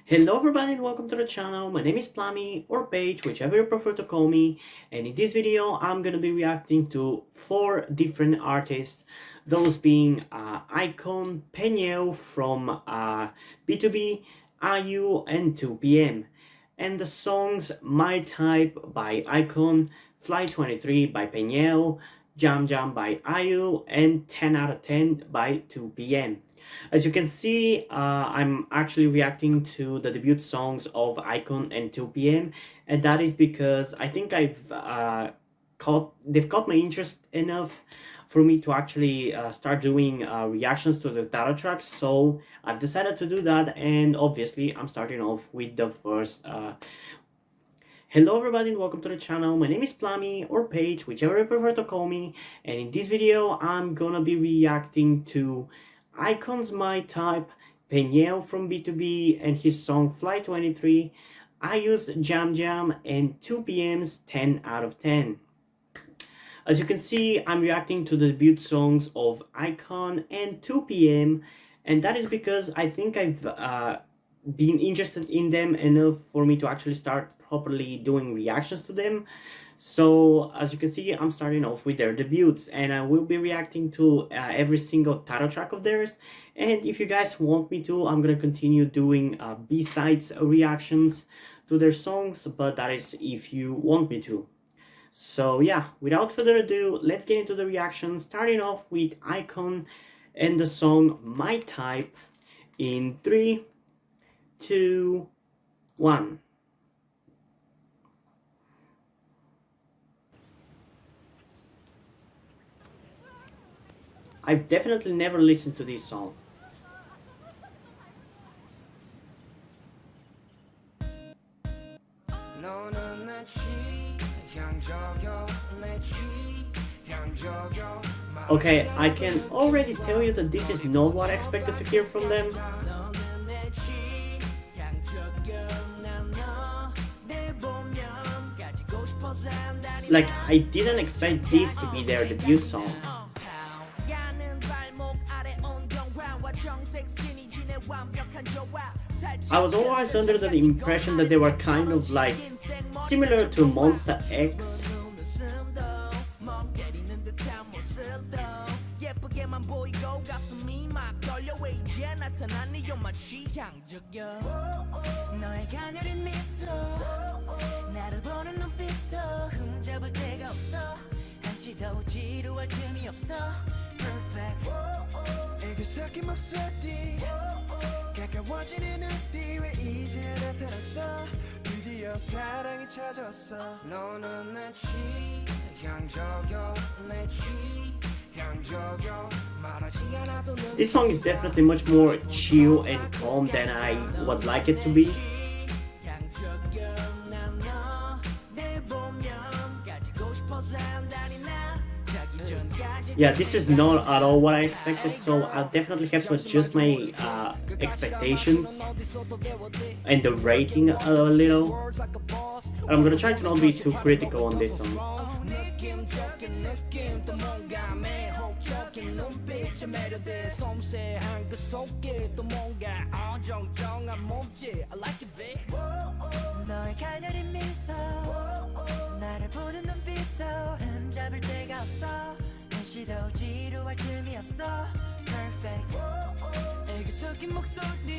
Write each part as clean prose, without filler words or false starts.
Hello everybody and welcome to the channel. My name is Plami or Paige, whichever you prefer to call me, and in this video I'm gonna be reacting to 4 different artists, those being Ikon, Peniel from B2B, IU, and 2PM, and the songs My Type by Ikon, FLY23 by Peniel, Jam Jam by IU, and 10 out of 10 by 2PM. As you can see, I'm actually reacting to the debut songs of Ikon and 2PM, and that is because I think they've caught my interest enough for me to actually start doing reactions to the title tracks. So I've decided to do that, and obviously I'm starting off with the first. Hello everybody and welcome to the channel. My name is Plami or Paige, whichever you prefer to call me, and in this video I'm gonna be reacting to Ikon's My Type, Peniel from B2B and his song FLY23, IU's Jam Jam, and 2PM's 10 out of 10. As you can see, I'm reacting to the debut songs of Ikon and 2PM, and that is because I think I've been interested in them enough for me to actually start properly doing reactions to them. So as you can see, I'm starting off with their debuts, and I will be reacting to every single title track of theirs. And if you guys want me to, I'm gonna continue doing B-sides reactions to their songs, but that is if you want me to. So yeah, without further ado, let's get into the reaction, starting off with Ikon and the song My Type in 3, 2, 1. I've definitely never listened to this song. Okay, I can already tell you that this is not what I expected to hear from them. Like, I didn't expect this to be their debut song. I was always under the impression that they were kind of like similar to Monster X. This song is definitely much more chill and calm than I would like it to be. Yeah, this is not at all what I expected, so I'll definitely have to adjust my expectations and the rating a little. I'm gonna try to not be too critical on this one.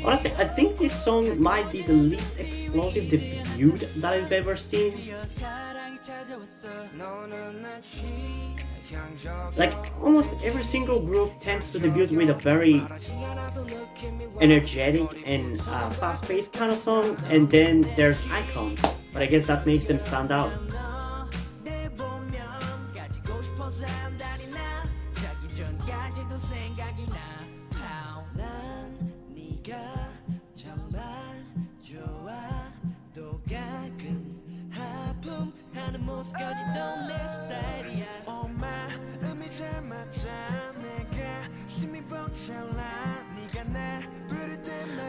Honestly, I think this song might be the least explosive debut that I've ever seen. Like, almost every single group tends to debut with a very energetic and fast-paced kind of song, and then there's Ikon, but I guess that makes them stand out.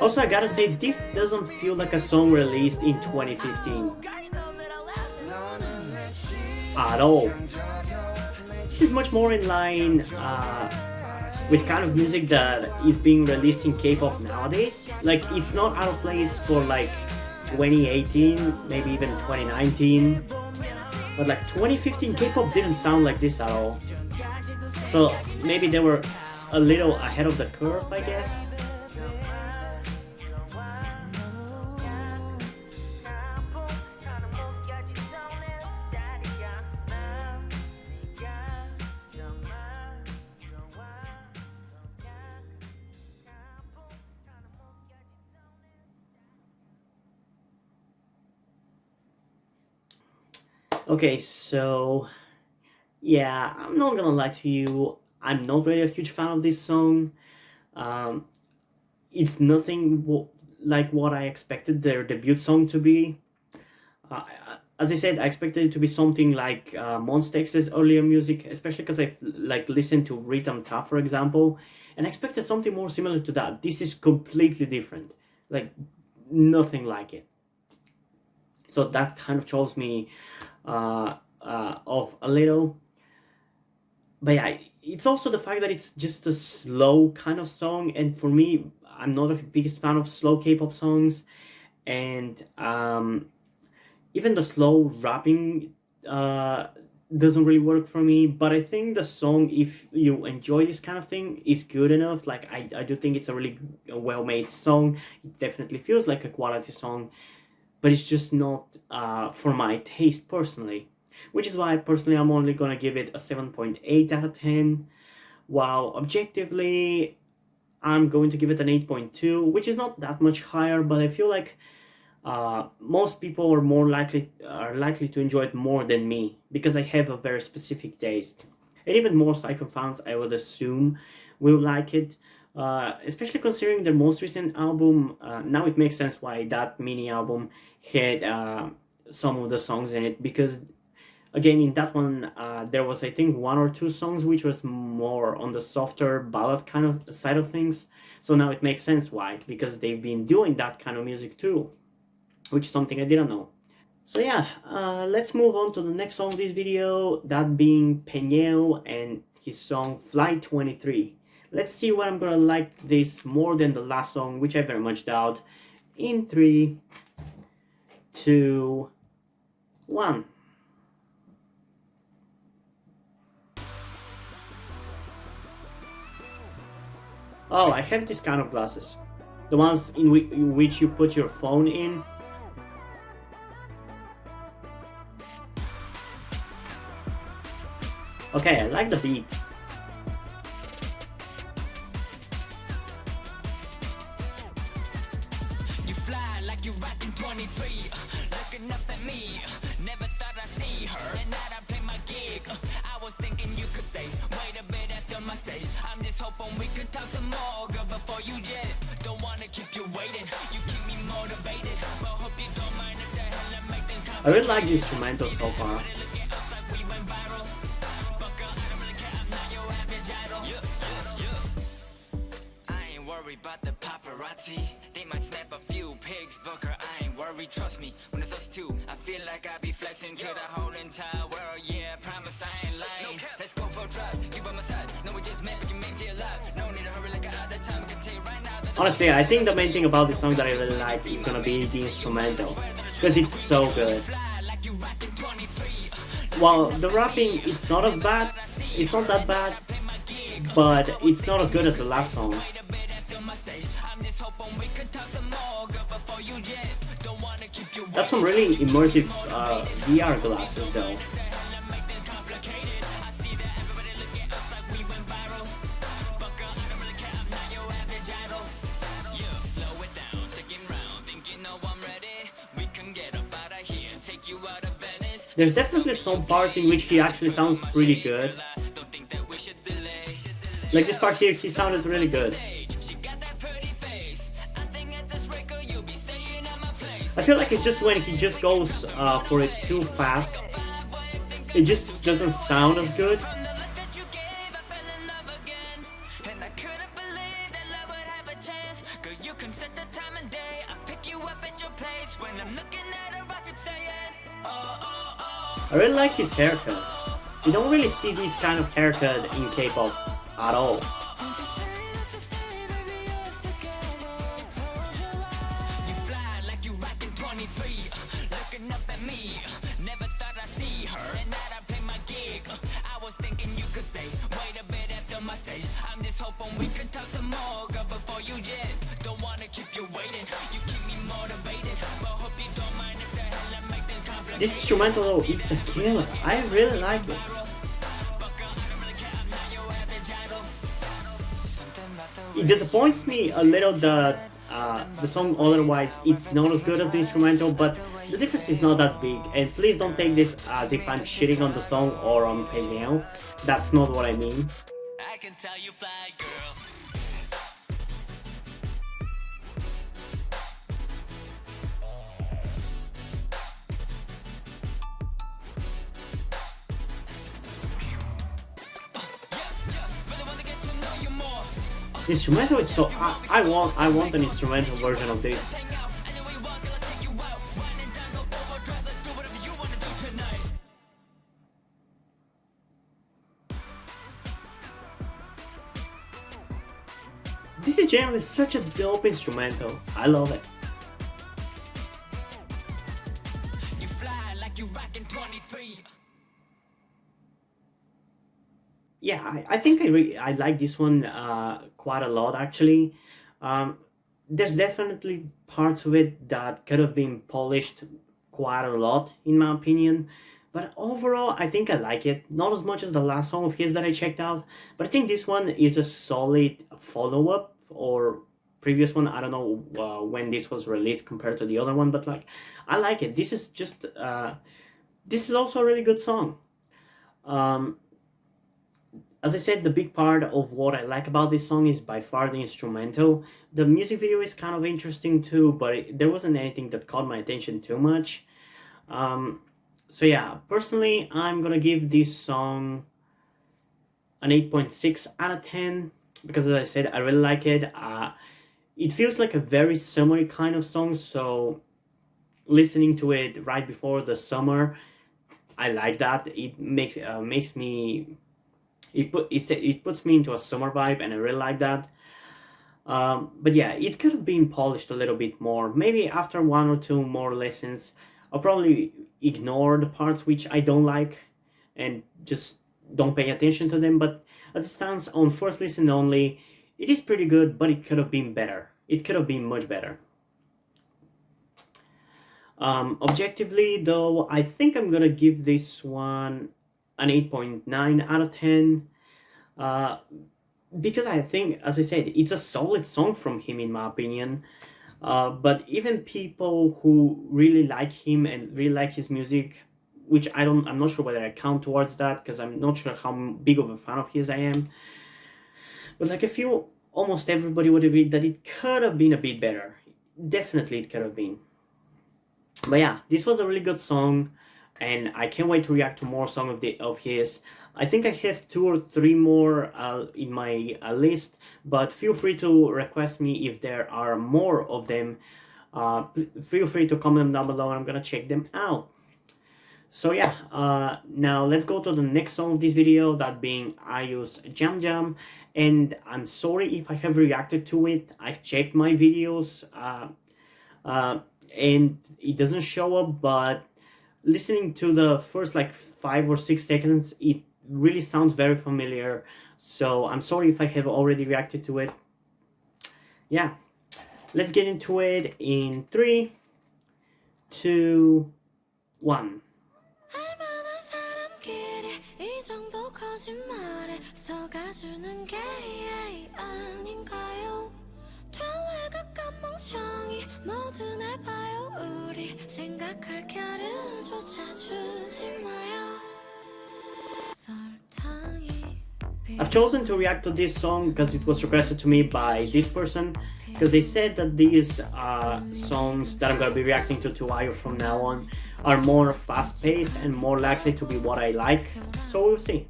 Also, I gotta say, this doesn't feel like a song released in 2015 at all. This is much more in line with kind of music that is being released in K-pop nowadays. Like, it's not out of place for like 2018, maybe even 2019, but like 2015 K-pop didn't sound like this at all. So maybe they were a little ahead of the curve, I guess. Okay, so yeah, I'm not gonna lie to you, I'm not really a huge fan of this song. Um, it's nothing like what I expected their debut song to be. As I said, I expected it to be something like Monsta X's earlier music, especially because I like listened to Rhythm Tough, for example, and I expected something more similar to that. This is completely different, like nothing like it. So that kind of throws me off a little. But yeah, it's also the fact that it's just a slow kind of song, and for me, I'm not the biggest fan of slow K-pop songs, and even the slow rapping doesn't really work for me. But I think the song, if you enjoy this kind of thing, is good enough. Like, I do think it's a really well-made song. It definitely feels like a quality song, but it's just not for my taste personally, which is why personally I'm only gonna give it a 7.8 out of 10, while objectively I'm going to give it an 8.2, which is not that much higher, but I feel like most people are likely to enjoy it more than me, because I have a very specific taste. And even most Ikon fans, I would assume, will like it, especially considering their most recent album. Now it makes sense why that mini album had some of the songs in it, because again, in that one, there was, I think, 1 or 2 songs which was more on the softer ballad kind of side of things. So now it makes sense why, because they've been doing that kind of music too, which is something I didn't know. So yeah, let's move on to the next song of this video, that being Peniel and his song FLY23. Let's see what I'm gonna like this more than the last song, which I very much doubt. In 3, 2, 1. Oh, I have these kind of glasses. The ones in which you put your phone in. Okay, I like the beat. You fly like you're rocking 23, looking up at me. Never thought I'd see her, and now I play my gig. I was thinking you could stay, wait a bit after my stage. I'm just hoping we could talk some more, girl, before you jet. Don't wanna keep you waiting, you keep me motivated, but hope you don't mind if the hell I make things complicated. I really like the instrumental so far. About the paparazzi, they might snap a few pics, but girl, I ain't worried, trust me. When it's us two, I feel like I be flexing to the whole entire world. Yeah, promise I ain't lying. Let's go for a drive, you by my side. No, we just met, but you make me alive. No need to hurry like I other time. I can tell you right now. Honestly, I think the main thing about this song that I really like is gonna be the instrumental, because it's so good. While the rapping, it's not as bad, it's not that bad, but it's not as good as the last song. That's some really immersive VR glasses though. There's definitely some parts in which he actually sounds pretty good. Like this part here, he sounded really good. I feel like it's just when he just goes for it too fast, it just doesn't sound as good. I really like his haircut. You don't really see this kind of haircut in K-pop at all. could stay. Wait a bit after my stage. I'm just hoping we could talk some more, girl, before you jet. Don't wanna keep you waiting. You keep me motivated, but hope you don't mind if the hell I make things complicated. This instrumental though, it's a killer. I really like it. It disappoints me a little that the song otherwise it's not as good as the instrumental, but the difference is not that big. And please don't take this as if I'm shitting on the song or on Peniel. That's not what I mean. I can tell you fly, girl. The instrumental is so I want an instrumental version of this. This is generally such a dope instrumental. I love it. You fly like you rockin' 23. Yeah, I think I like this one quite a lot actually. There's definitely parts of it that could have been polished quite a lot in my opinion, but overall I think I like it. Not as much as the last song of his that I checked out, but I think this one is a solid follow-up or previous one. I don't know when this was released compared to the other one, but like I like it. This is just this is also a really good song. As I said, the big part of what I like about this song is by far the instrumental. The music video is kind of interesting too, but there wasn't anything that caught my attention too much. So yeah, personally, I'm gonna give this song an 8.6 out of 10 because, as I said, I really like it. It feels like a very summery kind of song, so listening to it right before the summer, I like that. It makes me... It puts me into a summer vibe, and I really like that. But yeah, it could have been polished a little bit more. Maybe after one or two more listens, I'll probably ignore the parts which I don't like and just don't pay attention to them. But as it stands, on first listen only, it is pretty good, but it could have been better. It could have been much better. Objectively though, I think I'm gonna give this one an 8.9 out of 10 because I think, as I said, it's a solid song from him in my opinion. But even people who really like him and really like his music, which I'm not sure whether I count towards that because I'm not sure how big of a fan of his I am, but like I feel almost everybody would agree that it could have been a bit better. Definitely it could have been. But yeah, this was a really good song, and I can't wait to react to more songs of his. I think I have 2 or 3 more in my list, but feel free to request me if there are more of them. Feel free to comment them down below and I'm gonna check them out. So yeah, now let's go to the next song of this video, that being IU's Jam Jam. And I'm sorry if I have reacted to it. I've checked my videos and it doesn't show up, but listening to the first like 5 or 6 seconds, it really sounds very familiar. So I'm sorry if I have already reacted to it. Yeah, let's get into it in 3, 2, 1. I've chosen to react to this song because it was requested to me by this person, because they said that these songs that I'm going to be reacting to IU from now on are more fast-paced and more likely to be what I like, so we'll see.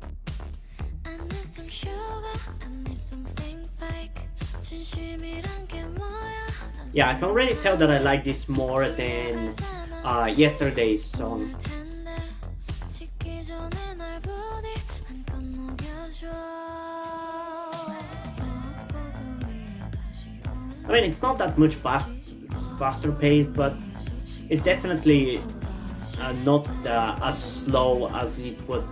Yeah, I can already tell that I like this more than yesterday's song. I mean, it's not that much faster paced, but it's definitely not as slow as it would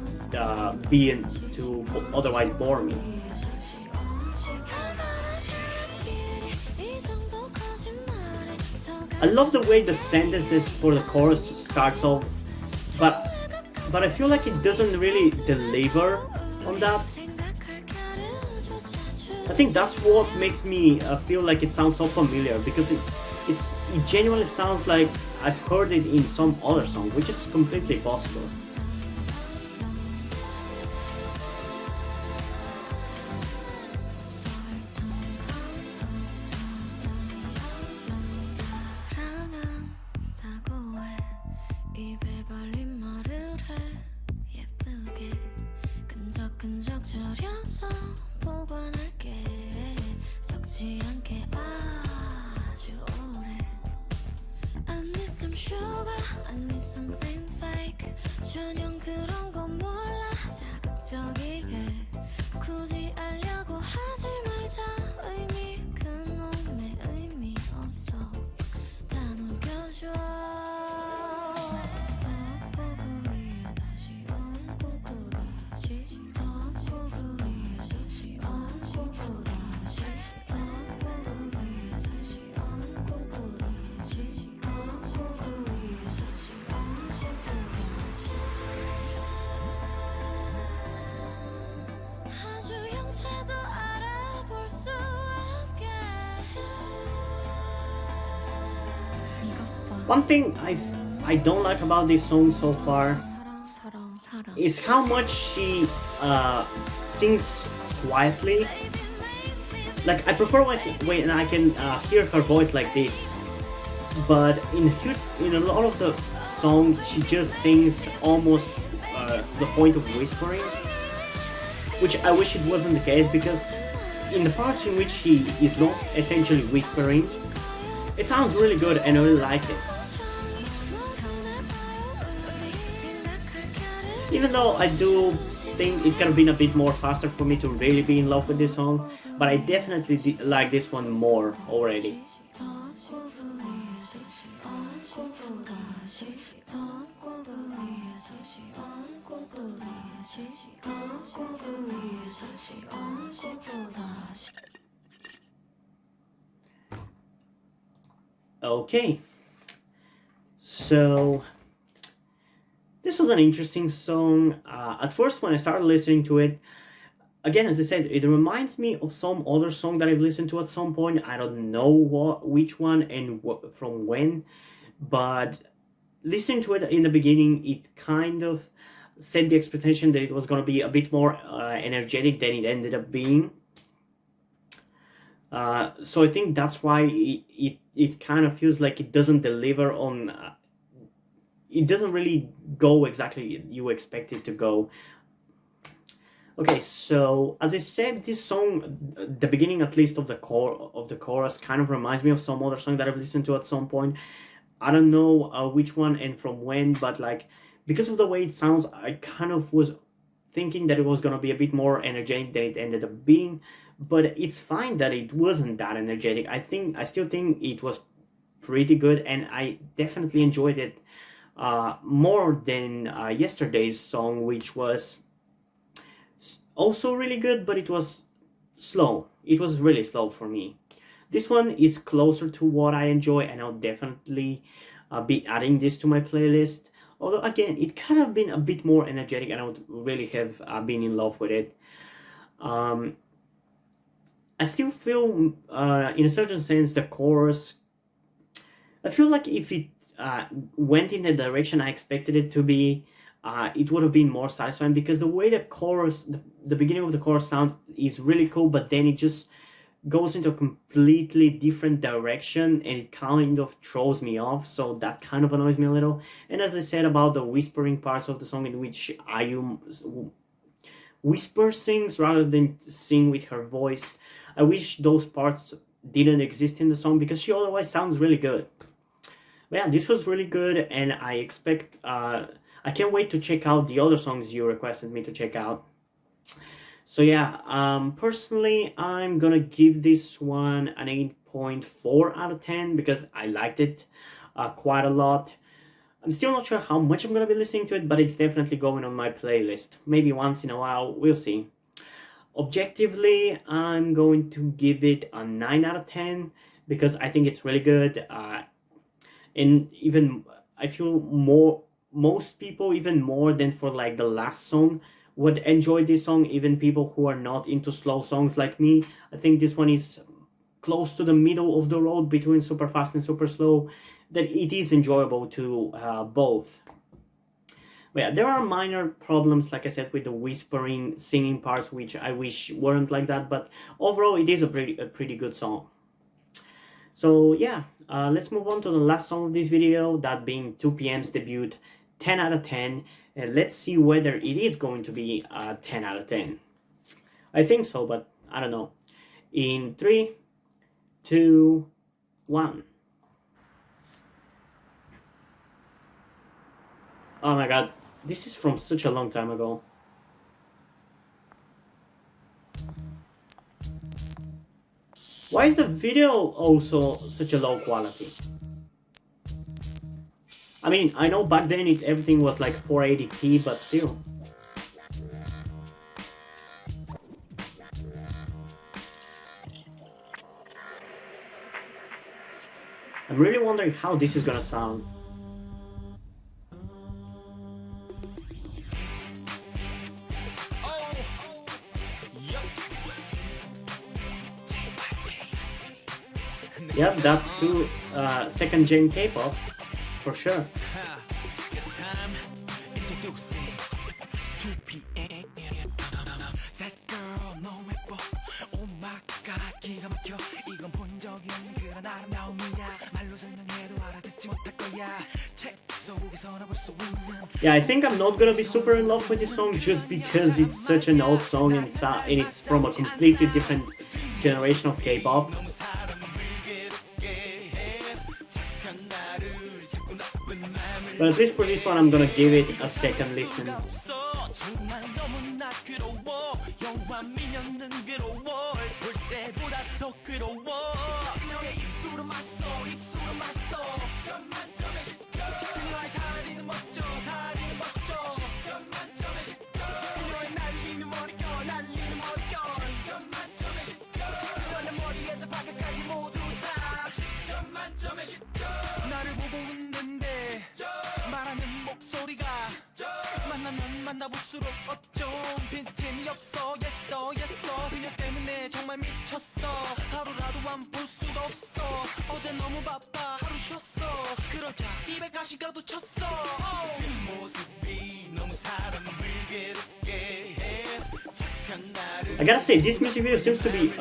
be to otherwise bore me. I love the way the sentences for the chorus starts off, but I feel like it doesn't really deliver on that. I think that's what makes me feel like it sounds so familiar, because it genuinely sounds like I've heard it in some other song, which is completely possible. One thing I don't like about this song so far is how much she sings quietly. Like, I prefer when I can hear her voice like this, but in a lot of the song she just sings almost the point of whispering, which I wish it wasn't the case, because in the parts in which she is not essentially whispering, it sounds really good and I really like it. Even though I do think it could have been a bit more faster for me to really be in love with this song, but I definitely like this one more already. Okay, so this was an interesting song. At first, when I started listening to it, again, as I said, it reminds me of some other song that I've listened to at some point. I don't know which one and from when, but listening to it in the beginning, it kind of set the expectation that it was going to be a bit more energetic than it ended up being. So I think that's why it kind of feels like it doesn't deliver on... it doesn't really go exactly you expect it to go. Okay, so as I said, this song, the beginning at least of the chorus, kind of reminds me of some other song that I've listened to at some point. I don't know which one and from when, but like, because of the way it sounds, I kind of was thinking that it was gonna be a bit more energetic than it ended up being. But it's fine that it wasn't that energetic. I still think it was pretty good, and I definitely enjoyed it more than yesterday's song, which was also really good, but it was slow. It was really slow for me. This one is closer to what I enjoy, and I'll definitely be adding this to my playlist. Although again, it could have been a bit more energetic and I would really have been in love with it. I still feel, in a certain sense, the chorus, I feel like if it went in the direction I expected it to be, it would have been more satisfying, because the way the chorus, the beginning of the chorus sounds is really cool, but then it just goes into a completely different direction and it kind of throws me off, so that kind of annoys me a little. And as I said about the whispering parts of the song, in which Ayum whisper sings rather than sing with her voice, I wish those parts didn't exist in the song, because she otherwise sounds really good. But yeah, this was really good, and I expect, I can't wait to check out the other songs you requested me to check out. So yeah, personally, I'm gonna give this one an 8.4 out of 10, because I liked it quite a lot. I'm still not sure how much I'm gonna be listening to it, but it's definitely going on my playlist. Maybe once in a while, we'll see. Objectively, I'm going to give it a 9 out of 10 because I think it's really good. And even I feel most people, even more than for like the last song, would enjoy this song. Even people who are not into slow songs like me, I think this one is close to the middle of the road between super fast and super slow, that it is enjoyable to both. But yeah, there are minor problems, like I said, with the whispering singing parts, which I wish weren't like that, but overall it is a pretty good song. So yeah, let's move on to the last song of this video, that being 2PM's debut, 10 out of 10. And let's see whether it is going to be a 10 out of 10. I think so, but I don't know. In 3, 2, 1. Oh my god, this is from such a long time ago. Why is the video also such a low quality? I mean, I know back then everything was like 480p, but still. I'm really wondering how this is gonna sound. Yep, that's two second gen K-pop, for sure. Yeah, I think I'm not gonna be super in love with this song just because it's such an old song and it's from a completely different generation of K-pop. But at least for this one, I'm gonna give it a second listen. 만나볼수록 어쩜 빈틈이 없어 그녀 때문에 정말 미쳤어 하루라도 안 볼 수가 없어 어제 너무 바빠 하루 쉬었어 그러자 입에 가시가도 쳤어 뒷모습이 너무 사람을 괴롭게 해 착한 나를 I gotta say, this music video seems to be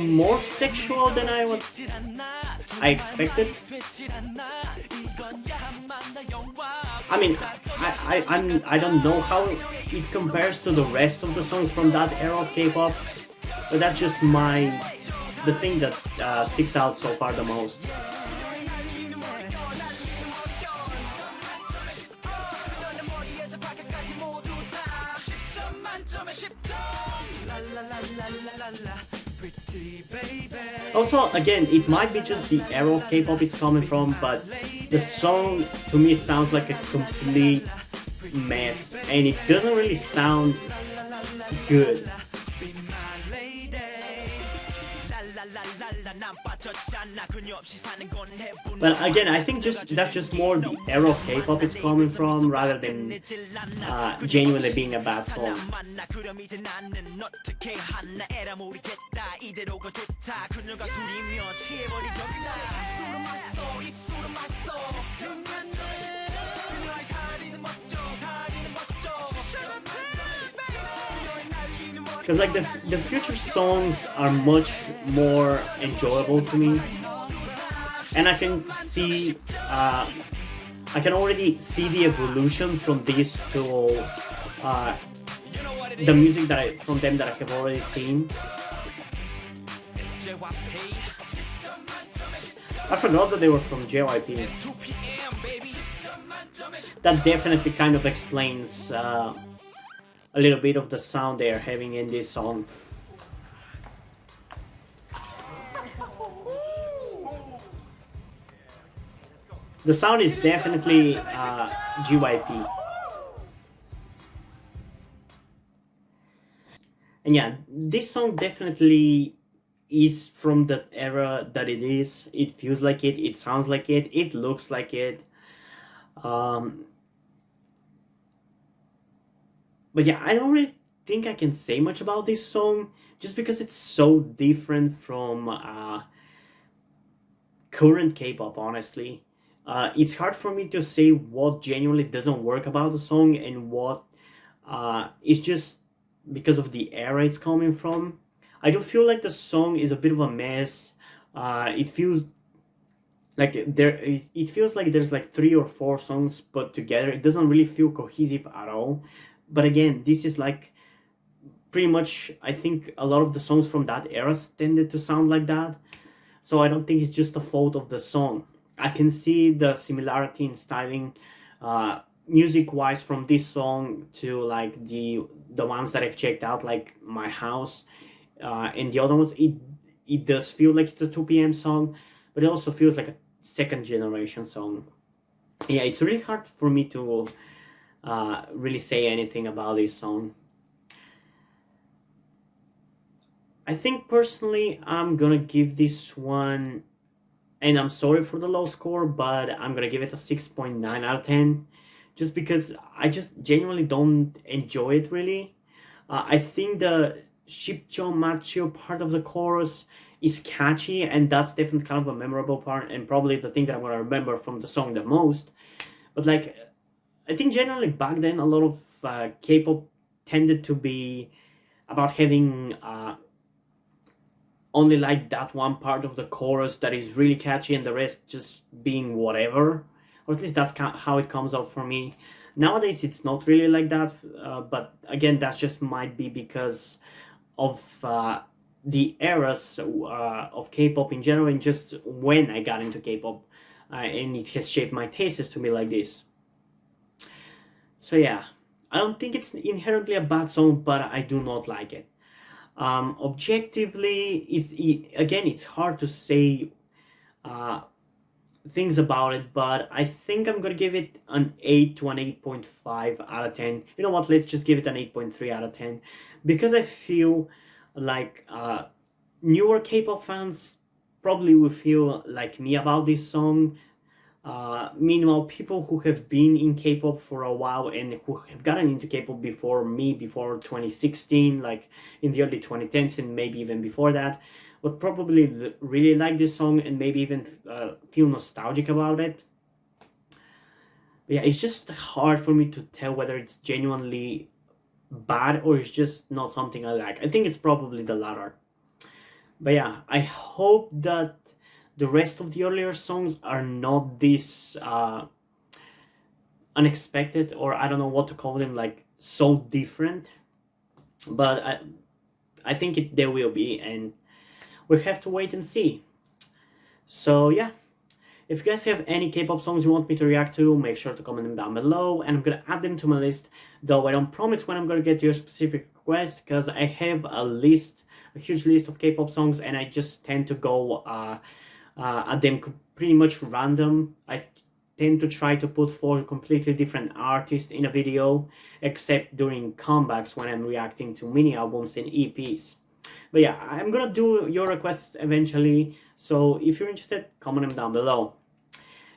more sexual than I expected. I mean, I don't know how it compares to the rest of the songs from that era of K-pop, but that's just the thing that sticks out so far the most. Also, again, it might be just the era of K-pop it's coming from, but the song to me sounds like a complete mess, and it doesn't really sound good. But again, I think that's just more the era of K-pop it's coming from rather than genuinely being a bad song. Because like the future songs are much more enjoyable to me, and I can see I can already see the evolution from this to the music from them that I have already seen. I forgot that they were from JYP. That definitely kind of explains a little bit of the sound they are having in this song. The sound is definitely GYP. And yeah, this song definitely is from the era that it is. It feels like it sounds like it looks like it. Um, but yeah, I don't really think I can say much about this song just because it's so different from current K-pop, honestly. It's hard for me to say what genuinely doesn't work about the song and what is just because of the era it's coming from. I do feel like the song is a bit of a mess. It feels like it feels like there's like 3 or 4 songs put together. It doesn't really feel cohesive at all. But again, this is like pretty much, I think a lot of the songs from that era tended to sound like that. So I don't think it's just a fault of the song. I can see the similarity in styling, music wise, from this song to like the ones that I've checked out, like My House, and the other ones. It does feel like it's a 2 p.m. song, but it also feels like a second generation song. Yeah, it's really hard for me to really say anything about this song. I think personally I'm gonna give this one, and I'm sorry for the low score, but I'm gonna give it a 6.9 out of 10, just because I just genuinely don't enjoy it really. I think the Shipcho Macho part of the chorus is catchy, and that's definitely kind of a memorable part, and probably the thing that I'm gonna remember from the song the most. But like, I think generally back then a lot of K-pop tended to be about having only like that one part of the chorus that is really catchy and the rest just being whatever, or at least that's how it comes out for me. Nowadays it's not really like that, but again, that just might be because of the eras of K-pop in general, and just when I got into K-pop, and it has shaped my tastes to be like this. So yeah, I don't think it's inherently a bad song, but I do not like it. Objectively, again, it's hard to say things about it, but I think I'm gonna give it an 8 to an 8.5 out of 10. You know what, let's just give it an 8.3 out of 10, because I feel like newer K-pop fans probably will feel like me about this song. Meanwhile, people who have been in K-pop for a while and who have gotten into K-pop before me, before 2016, like in the early 2010s and maybe even before that, would probably really like this song and maybe even feel nostalgic about it. But yeah, it's just hard for me to tell whether it's genuinely bad or it's just not something I like. I think it's probably the latter. But yeah, I hope that the rest of the earlier songs are not this unexpected, or I don't know what to call them, like so different. But I think they will be, and we have to wait and see. So yeah, if you guys have any K-pop songs you want me to react to, make sure to comment them down below, and I'm gonna add them to my list. Though I don't promise when I'm gonna get to your specific request, because I have a huge list of K-pop songs, and I just tend to go at them pretty much random. I tend to try to put 4 completely different artists in a video, except during comebacks when I'm reacting to mini albums and EPs. But yeah, I'm gonna do your requests eventually, so if you're interested, comment them down below.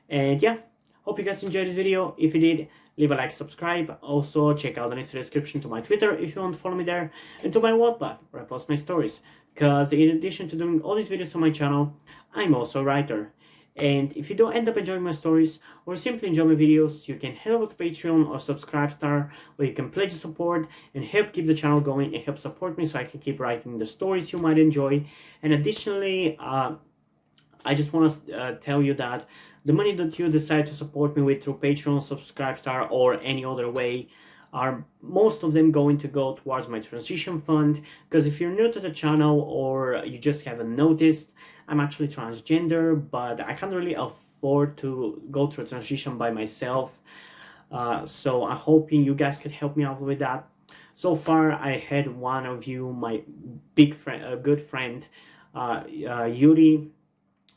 And yeah, hope you guys enjoyed this video. If you did, leave a like, subscribe. Also, check out the link in the description to my Twitter if you want to follow me there, and to my Wattpad, where I post my stories. Because in addition to doing all these videos on my channel, I'm also a writer. And if you don't end up enjoying my stories, or simply enjoy my videos, you can head over to Patreon or Subscribestar, where you can pledge your support and help keep the channel going and help support me so I can keep writing the stories you might enjoy. And additionally, I just want to tell you that the money that you decide to support me with through Patreon, Subscribestar, or any other way, are most of them going to go towards my transition fund. Because if you're new to the channel or you just haven't noticed, I'm actually transgender, but I can't really afford to go through a transition by myself. So I'm hoping you guys could help me out with that. So far, I had one of you, my big friend, a good friend, Yuri,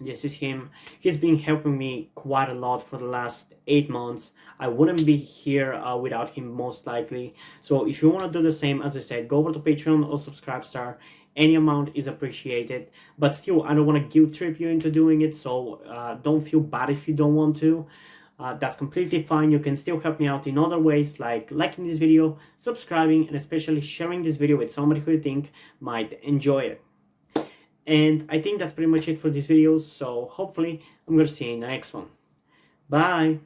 This is him. He's been helping me quite a lot for the last 8 months. I wouldn't be here without him, most likely. So if you want to do the same, as I said, go over to Patreon or Subscribestar. Any amount is appreciated, but still, I don't want to guilt trip you into doing it, so don't feel bad if you don't want to. That's completely fine. You can still help me out in other ways, like liking this video, subscribing, and especially sharing this video with somebody who you think might enjoy it. And I think that's pretty much it for this video, so hopefully I'm gonna see you in the next one. Bye!